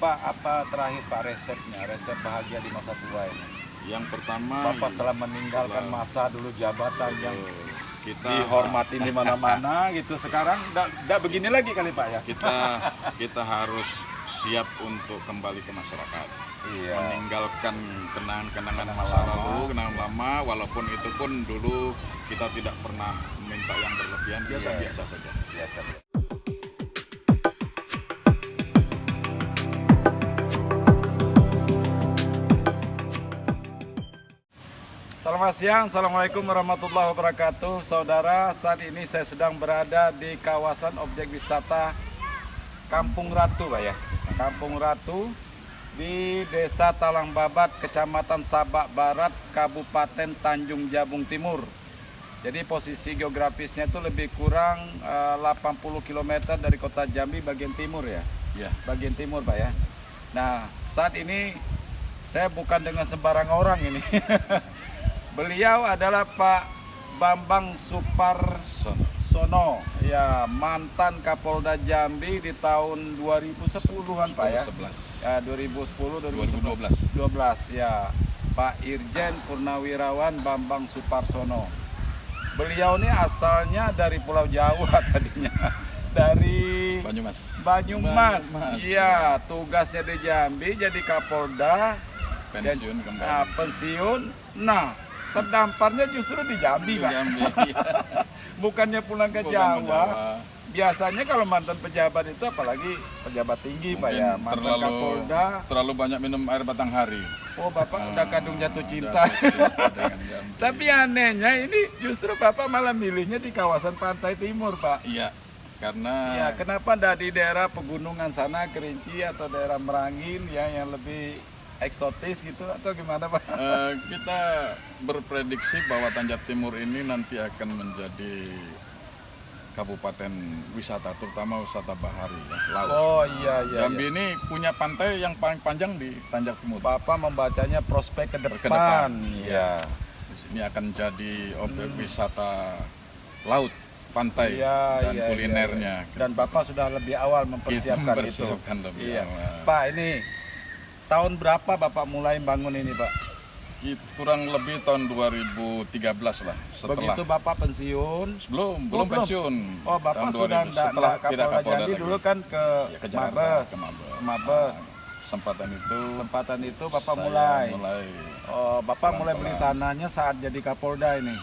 Pak, apa terakhir Pak resepnya, resep bahagia di masa tua ini? Yang pertama, Bapak setelah meninggalkan masa dulu jabatan yang kita dihormati di mana-mana gitu, sekarang enggak begini lagi kali Pak ya? kita harus siap untuk kembali ke masyarakat. Iya. Meninggalkan kenangan-kenangan masa lama. lalu, kenangan lama, walaupun itu pun dulu kita tidak pernah minta yang berlebihan, biasa-biasa saja. Biasa. Selamat siang, Assalamualaikum warahmatullahi wabarakatuh. Saudara, saat ini saya sedang berada di kawasan objek wisata Kampung Ratu, Pak ya. Kampung Ratu di Desa Talangbabat, Kecamatan Sabak Barat, Kabupaten Tanjung Jabung Timur. Jadi posisi geografisnya itu lebih kurang 80 km dari kota Jambi bagian timur ya. Ya. Bagian timur, Pak ya. Nah, saat ini saya bukan dengan sembarang orang ini. Beliau adalah Pak Bambang Suparsono, ya, mantan Kapolda Jambi di tahun 2010-an Pak ya. 11. Ya, 2010 2012. 12 ya. Pak Irjen Purnawirawan Bambang Suparsono. Beliau ini asalnya dari Pulau Jawa tadinya. Dari Banyumas. Iya, tugasnya di Jambi jadi Kapolda. Pensiun Dan, kembali. pensiun. Nah, terdamparnya justru di Jambi, Pak. Jambi, iya. Bukannya pulang ke Jawa. Biasanya kalau mantan pejabat itu, apalagi pejabat tinggi, Pak ya, mantan Kapolda. Terlalu banyak minum air batang hari. Oh, Bapak udah kadung jatuh cinta. Dengan Jambi. Tapi anehnya ini justru Bapak malah milihnya di kawasan pantai timur, Pak. Iya, karena Ya, kenapa enggak di daerah pegunungan sana, Kerinci atau daerah Merangin ya, yang lebih eksotis gitu, atau gimana Pak? Kita berprediksi bahwa Tanjab Timur ini nanti akan menjadi kabupaten wisata, terutama wisata bahari ya, laut. Oh iya. Jambi ini punya pantai yang paling panjang di Tanjab Timur. Bapak membacanya prospek ke Ke depan. depan, Iya. Ini akan jadi objek wisata laut, pantai, Iya, dan iya, kulinernya. iya. Dan Bapak sudah lebih awal Kita mempersiapkan itu. mempersiapkan lebih Iya. awal. Pak, ini tahun berapa Bapak mulai bangun ini, Pak? Kurang lebih tahun 2013 lah. Setelah Begitu Bapak pensiun? belum belum. pensiun. Oh, Bapak Tahun sudah 2000, enggak tidak Kapolda Jambi lagi. dulu kan ke Ya, ke Jakarta, Mabes. ke Mabes. Mabes. Kesempatan itu Bapak saya mulai. Oh, Bapak mulai beli tanahnya saat jadi Kapolda ini.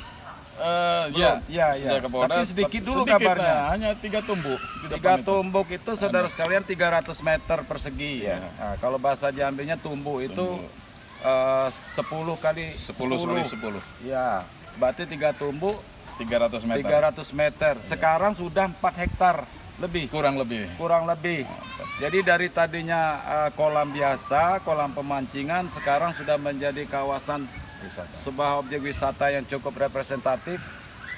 ya, Iya. sejak Kapolda, Tapi sedikit dulu sedikit, kabarnya. nah, hanya 3 tumbuk. Tiga tumbuk itu saudara sekalian 300 meter persegi ya. Iya. Nah, kalau bahasa Jambinya tumbuk itu Tumbuk. 10 kali 10 kali 10. Ya, berarti 3 tumbuk 300 meter. 300 meter. Sekarang sudah 4 hektar lebih. Kurang lebih. Kurang lebih. Jadi dari tadinya kolam biasa, kolam pemancingan, sekarang sudah menjadi kawasan Wisata. sebuah objek wisata yang cukup representatif.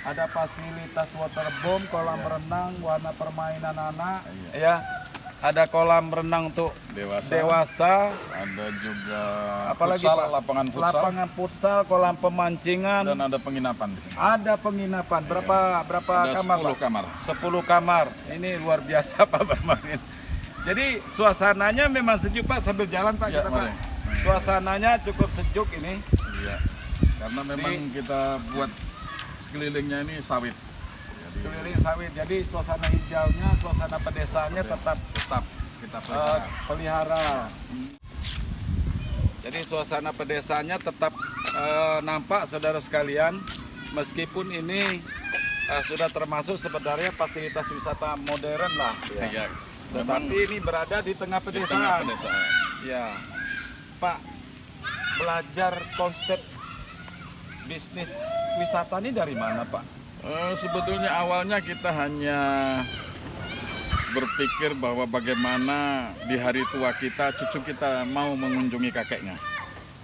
Ada fasilitas waterboom, kolam renang, warna permainan anak, ya. Ada kolam renang untuk dewasa. Ada juga Apalagi futsal, Pak? lapangan futsal. Lapangan futsal, kolam pemancingan. Dan ada penginapan di sini. Ada penginapan. Berapa Ada kamar, 10 Pak? kamar. 10 kamar. Ini luar biasa Pak Bambang. Jadi suasananya memang sejuk Pak, sambil jalan Pak Ya, kita, mari. Pak. Suasananya cukup sejuk ini. Iya. Karena memang kita buat sekelilingnya ini sawit. Sekeliling sawit. Jadi suasana hijaunya, suasana pedesanya tetap kita pelihara. Jadi suasana pedesanya tetap nampak saudara sekalian, meskipun ini sudah termasuk sebenarnya fasilitas wisata modern lah ya. Iya. Tetapi ini berada di tengah Di tengah pedesaan. pedesaan. Ya. Pak, belajar konsep bisnis wisata ini dari mana, Pak? Sebetulnya awalnya kita hanya berpikir bahwa bagaimana di hari tua kita, cucu kita mau mengunjungi kakeknya.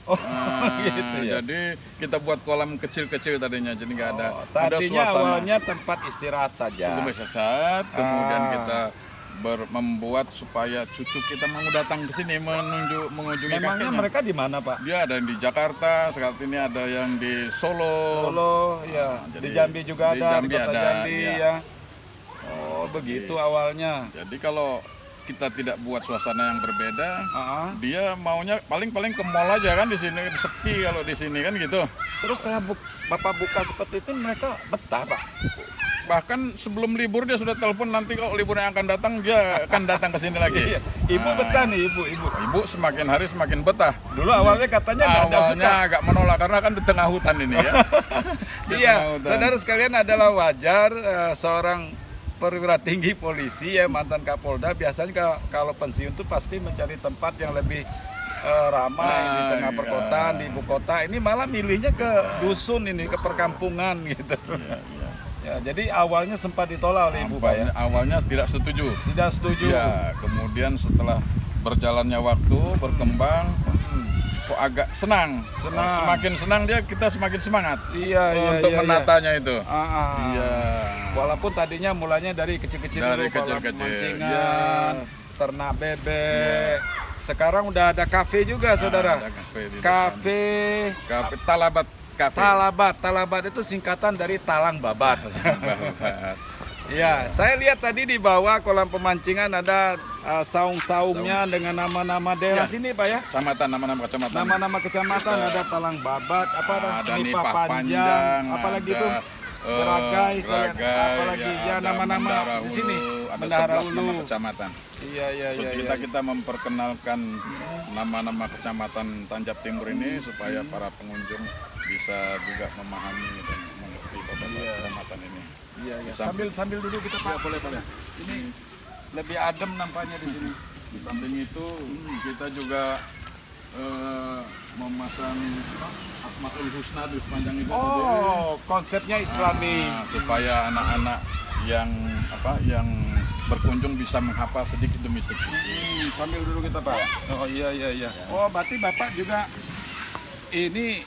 Oh, gitu ya. Jadi kita buat kolam kecil-kecil tadinya, jadi nggak ada. Ada Tadinya suasana. awalnya tempat istirahat saja. Itu saat, kemudian kita membuat supaya cucu kita mau datang ke sini mengunjungi Memangnya kakeknya. mereka di mana, Pak? Dia ada yang di Jakarta, saat ini ada yang di Solo. Solo, ya. Nah, Di jadi Jambi juga di ada, Jambi di Kota ada, Jambi iya. ya. Oh, begitu awalnya. Jadi kalau kita tidak buat suasana yang berbeda, Ah. dia maunya paling-paling ke mall aja kan, di sini sepi kalau di sini kan gitu. Terus setelah Bapak buka seperti itu mereka betah, Pak? Bahkan sebelum libur dia sudah telepon, nanti kalau libur yang akan datang dia akan datang ke sini lagi. Iya. Ibu betah nih, ibu. Ibu semakin hari semakin betah. Dulu awalnya katanya nggak ada Awalnya suka. agak menolak karena kan di tengah hutan ini ya. Di Iya, tengah hutan. saudara sekalian, adalah wajar seorang perwira tinggi polisi ya, mantan Kapolda, biasanya kalau pensiun tuh pasti mencari tempat yang lebih ramai di tengah iya. perkotaan, di ibu kota. Ini malah milihnya ke dusun ini, ke perkampungan gitu. Iya, iya. Ya, jadi awalnya sempat ditolak oleh ibu, Pak ya. Awalnya tidak setuju. Tidak setuju. Ya, kemudian setelah berjalannya waktu, berkembang, kok agak senang. Senang. Semakin senang dia, kita semakin semangat Iya, untuk iya. menatanya itu. Iya. Walaupun tadinya mulanya dari kecil-kecil Dari dulu, kolam kecil-kecil. pemancingan, Iya. ternak bebek. Sekarang udah ada kafe juga, saudara. Ada kafe di depan. Kafe Kafe Talabat Cafe. Talabat itu singkatan dari Talang Babat. Babat. Ya, saya lihat tadi di bawah kolam pemancingan ada saung-saungnya dengan nama-nama daerah Ya. sini, Pak ya. Kecamatan, nama-nama kecamatan. Nama-nama kecamatan, ada Talang Babat, Ada Nipa Panjang, apalagi itu Geragai, apalagi ya nama-nama di sini. Ada Bendahara 11 nama Hulu. kecamatan. Iya, iya, So, iya. kita memperkenalkan nama-nama kecamatan Tanjab Timur ini supaya para pengunjung bisa juga memahami dan mengerti beberapa kecamatan ini. Iya, iya. Di samping- Sambil dulu kita, Pak. Boleh. Ini lebih adem nampaknya di sini. Di samping itu kita juga memasang Asmaul Husna di sepanjang itu. Oh, konsepnya Islami. Supaya anak-anak yang berkunjung bisa menghafal sedikit demi sedikit. Sambil dulu kita, Pak. Oh, iya. Oh, berarti Bapak juga ini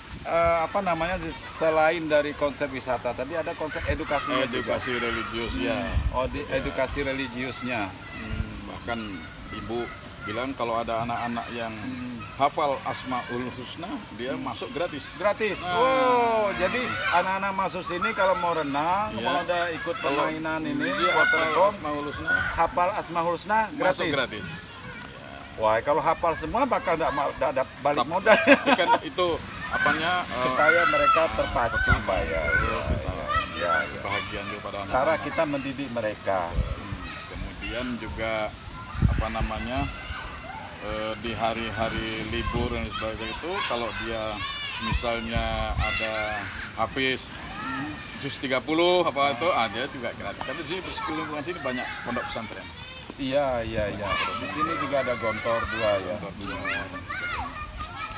selain dari konsep wisata tadi ada konsep edukasinya juga. Edukasi religius ya. Oh, di edukasi religiusnya. Bahkan ibu bilang kalau ada anak-anak yang hafal Asmaul Husna, dia masuk gratis. Gratis. Nah. Oh, jadi anak-anak masuk sini kalau mau renang, Iya. kalau ada ikut permainan ini, Dia hafal waterpolo, Asmaul Husna, hafal Asmaul Husna masuk gratis. gratis. Wah, kalau hafal semua bakal tidak ada balik modal. Tapi kan itu apanya Supaya mereka terpacu, Pak ya. Ya. bahagian juga pada anak. Cara kita mendidik mereka. Kemudian juga di hari-hari libur dan sebagainya itu kalau dia misalnya ada Hafiz juz 30 dia juga gratis. Tapi di sini lingkungan sini banyak pondok pesantren. Iya. Di sini juga ada gontor 2 ya.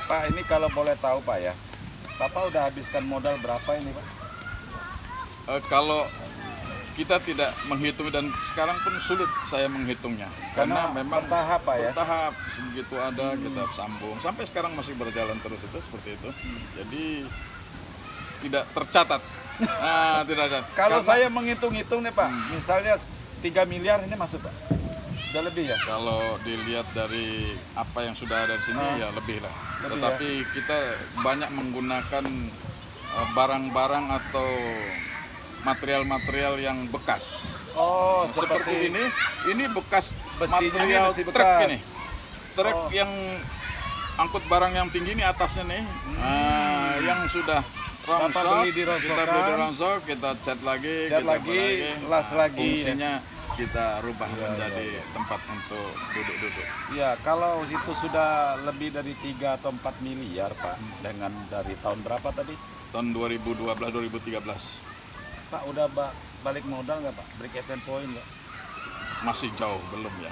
Pak, ini kalau boleh tahu, Pak ya. Bapak udah habiskan modal berapa ini, Pak? Kalau kita tidak menghitung dan sekarang pun sulit saya menghitungnya karena memang bertahap, Pak ya. bertahap begitu ada kita sambung sampai sekarang masih berjalan terus itu seperti itu. Jadi tidak tercatat. Tidak ada. Kalau Karena saya menghitung-hitung nih, Pak, misalnya 3 miliar ini masuk, Pak. Udah lebih ya? kalau dilihat dari apa yang sudah ada di sini ya lebih lah. Lebih Tetapi kita banyak menggunakan barang-barang atau material-material yang bekas. Oh, Seperti ini bekas Besinya material besi truk bekas. ini. Truk yang angkut barang yang tinggi ini atasnya nih, yang sudah rongsok, beli di kita beli di rongsok, kita cat lagi, Cat kita lagi, buat las lagi. Fungsinya kita rubah menjadi tempat untuk duduk-duduk. Ya, kalau itu sudah lebih dari 3 atau 4 miliar, Pak, dengan dari tahun berapa tadi? Tahun 2012-2013 Pak, udah balik modal nggak, Pak? Break even point nggak? masih jauh belum ya.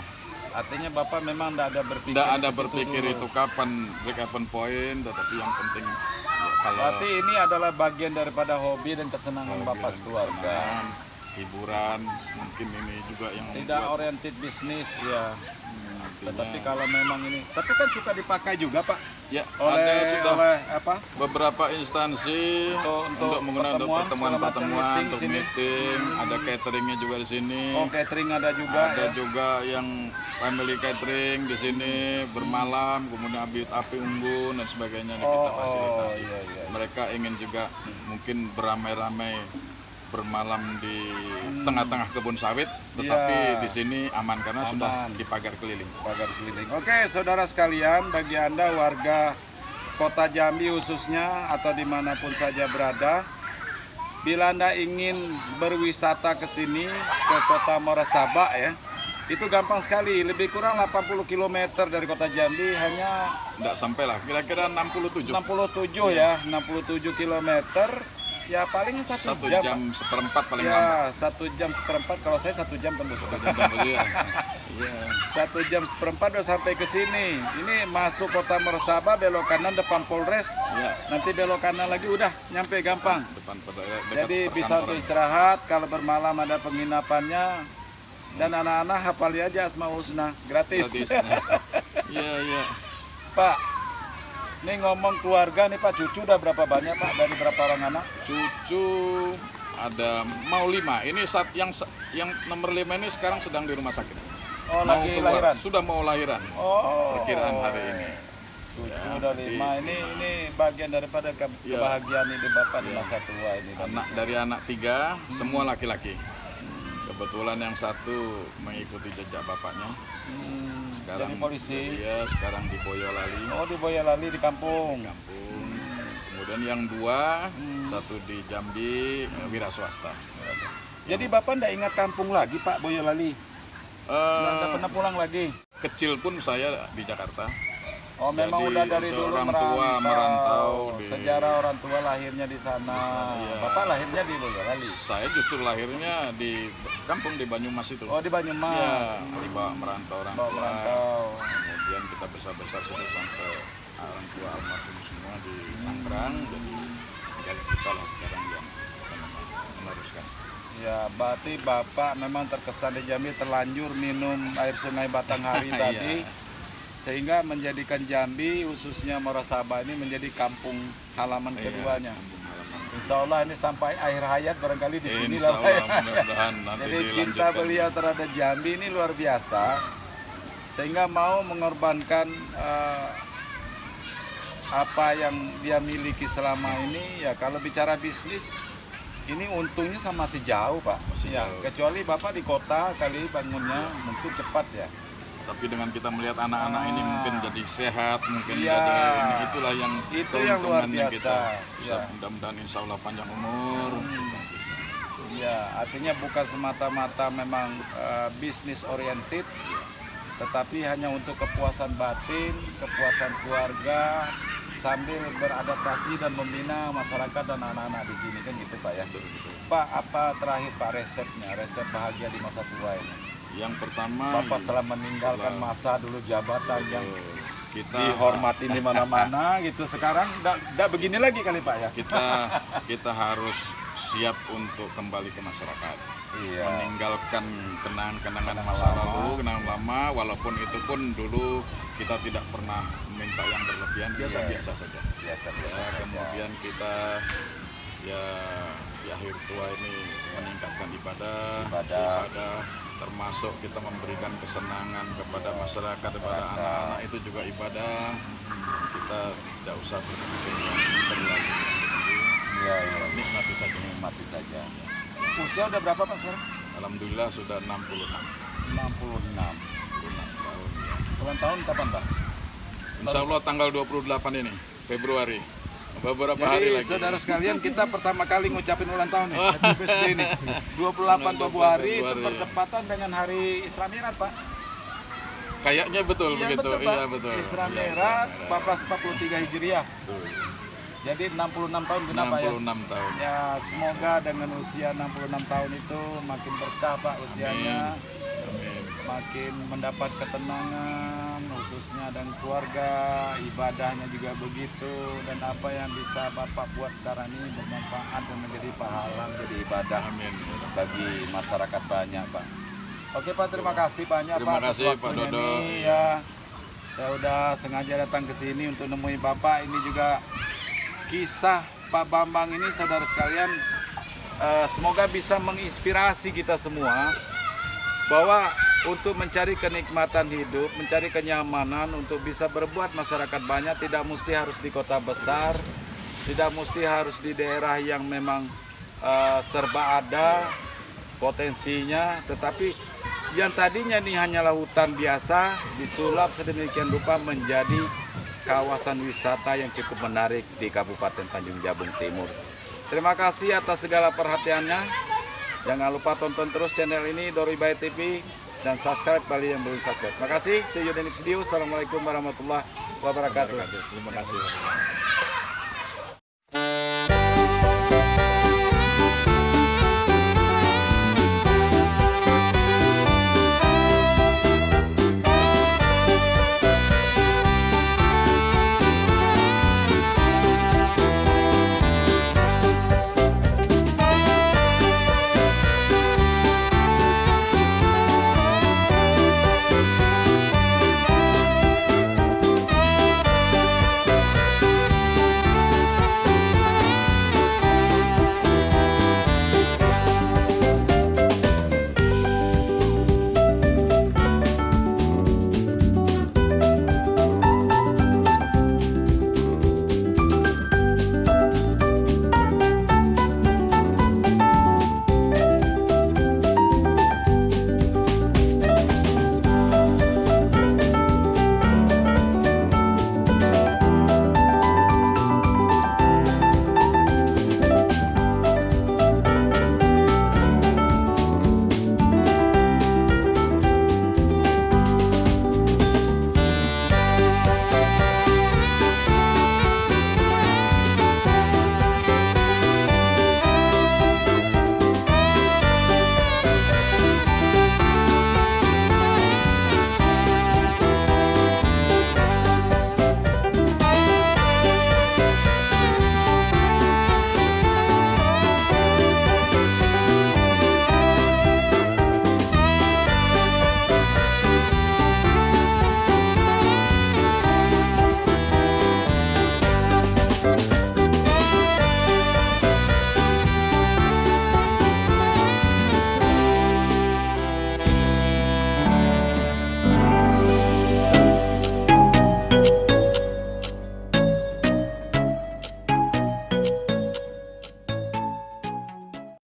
Artinya Bapak memang nggak ada berpikir Tidak ada ke situ berpikir dulu. itu kapan break even point, tetapi yang penting ya, kalau Berarti ini adalah bagian daripada hobi dan kesenangan hobi Bapak dan keluarga. kesenangan, hiburan, mungkin ini juga yang Tidak membuat oriented bisnis ya. nantinya- Tetapi kalau memang ini, tapi kan suka dipakai juga, Pak, ya oleh ada sudah apa? beberapa instansi Untuk menggunakan untuk pertemuan, segala macam pertemuan-pertemuan, meeting untuk di sini. meeting, ada cateringnya juga di sini. Oh, catering ada juga Ada ya. juga yang family catering di sini bermalam, kemudian api unggun dan sebagainya kita fasilitasi. Iya. Mereka ingin juga mungkin beramai-ramai bermalam di tengah-tengah kebun sawit, tetapi Iya. di sini aman karena sudah Aman. dipagar keliling. Pagar keliling. Oke, saudara sekalian, bagi Anda warga Kota Jambi khususnya atau dimanapun saja berada, bila Anda ingin berwisata ke sini, ke Kota Muara Sabak ya, itu gampang sekali, lebih kurang 80 km dari Kota Jambi, hanya Tidak sampai lah, kira-kira 67. 67 ya, 67 km, ya paling satu 1 jam. jam seperempat paling lambat. Ya, 1 jam seperempat, kalau saya 1 jam tembus. 1 jam tembus ya. Iya. 1 jam seperempat udah sampai ke sini. Ini masuk Kota Muara Sabak, belok kanan depan Polres. Iya. Nanti belok kanan lagi udah nyampe gampang. Depan Jadi bisa untuk istirahat, kalau bermalam ada penginapannya. Dan anak-anak hafali aja Asmaul Husna, gratis. Iya, iya. Pak, ini ngomong keluarga nih Pak, cucu udah berapa banyak Pak? Dari berapa orang anak? Cucu ada mau 5. Ini yang nomor 5 ini sekarang sedang di rumah sakit. Oh, Mau lagi keluar. lahiran? Sudah mau lahiran. Oh, Perkiraan hari ini. Cucu Ya, udah 5. Ini bagian daripada Ya. kebahagiaan hidup Bapak di Ya. masa tua ini. Dari anak 3, semua laki-laki. Kebetulan yang satu mengikuti jejak bapaknya. Sekarang Jadi polisi. Iya, sekarang di Boyolali. Oh, di Boyolali di kampung. Kampung. Kemudian yang 2, satu di Jambi, wira swasta. Jadi Bapak ndak ingat kampung lagi Pak, Boyolali? Nggak pernah pulang lagi? Kecil pun saya di Jakarta. Oh, memang Jadi, udah dari dulu seorang tua merantau di- Sejarah orang tua lahirnya di sana. Iya. Bapak lahirnya di Boyolali. Saya justru lahirnya di kampung di Banyumas itu. Oh, di Banyumas. Iya, dibawa merantau orang Bawa tua. merantau. Kemudian kita besar-besar sudah sampai orang tua almarhum semua di Tangerang. Jadi tinggal kita lah sekarang yang meneruskan. Ya, berarti Bapak memang terkesan di Jambi, terlanjur minum air sungai Batanghari Iya. tadi, sehingga menjadikan Jambi khususnya Muara Sabak ini menjadi kampung halaman keduanya. Kampung halaman. Insya Allah ini sampai akhir hayat barangkali di sini Insya lah Pak, Allah ya. mudah-mudahan nanti Jadi cinta dilanjutkan. beliau terhadap Jambi ini luar biasa, sehingga mau mengorbankan apa yang dia miliki selama ini. Ya kalau bicara bisnis, ini untungnya sama masih jauh Pak. Masih Ya, jauh. kecuali Bapak di kota kali bangunnya mungkin cepat ya. Tapi dengan kita melihat anak-anak ini mungkin jadi sehat, mungkin Iya. jadi ini, itulah yang Itu yang luar keuntungannya biasa. kita bisa Iya. mudah-mudahan insya Allah panjang umur. Ya, artinya bukan semata-mata memang bisnis oriented, tetapi hanya untuk kepuasan batin, kepuasan keluarga, sambil beradaptasi dan membina masyarakat dan anak-anak di sini kan gitu Pak ya. Pak, apa terakhir Pak resepnya, resep bahagia di masa tua ini? Yang pertama Bapak setelah meninggalkan masa dulu jabatan yang kita dihormati di mana-mana gitu, sekarang enggak begini lagi kali Pak ya. kita harus siap untuk kembali ke masyarakat. Iya. Meninggalkan kenangan-kenangan Kenangan masa lama. lalu, kenangan lama, walaupun itu pun dulu kita tidak pernah minta yang berlebihan, biasa-biasa saja. Biasa Ya, kemudian kita ya di akhir tua ini meningkatkan ibadah, termasuk kita memberikan kesenangan kepada masyarakat, kepada anak-anak itu juga ibadah. Kita tidak usah berpikir yang berlebihan. Iya, iya. Nikmati saja. Mati saja. Usia udah berapa Pak sekarang? Alhamdulillah sudah 66 66. tahun. Ya. Ulang tahun kapan Pak? Insya Allah tanggal 28 ini Februari. Beberapa hari Jadi lagi. saudara sekalian, kita pertama kali ngucapin ulang tahun nih, Happy birthday nih. 28 Februari itu Februari. bertepatan dengan hari Isra Mi'raj Pak. Kayaknya betul begitu. Pak. Iya betul. Isra Iya, Mi'raj Isra Mi'raj. 1443 Hijriah. Betul. Jadi 66 tahun genap Pak ya. 66 tahun. Ya, semoga dengan usia 66 tahun itu makin berkah Pak usianya. Amin. Makin mendapat ketenangan khususnya dan keluarga, ibadahnya juga begitu, dan apa yang bisa Bapak buat sekarang ini bermanfaat dan menjadi pahala, menjadi ibadah Amin. bagi masyarakat banyak Pak. Oke Pak, terima kasih banyak Terima Pak atas kasih, Pak waktunya Dodo. ini, ya. Saya udah sengaja datang ke sini untuk nemuin Bapak. Ini juga kisah Pak Bambang ini saudara sekalian, semoga bisa menginspirasi kita semua bahwa untuk mencari kenikmatan hidup, mencari kenyamanan, untuk bisa berbuat masyarakat banyak, tidak mesti harus di kota besar, tidak mesti harus di daerah yang memang serba ada potensinya, tetapi yang tadinya ini hanyalah hutan biasa disulap sedemikian rupa menjadi kawasan wisata yang cukup menarik di Kabupaten Tanjung Jabung Timur. Terima kasih atas segala perhatiannya. Jangan lupa tonton terus channel ini Dori Bay TV dan subscribe bagi yang belum subscribe. Terima kasih. See you in the next video. Assalamualaikum warahmatullahi wabarakatuh. Terima kasih.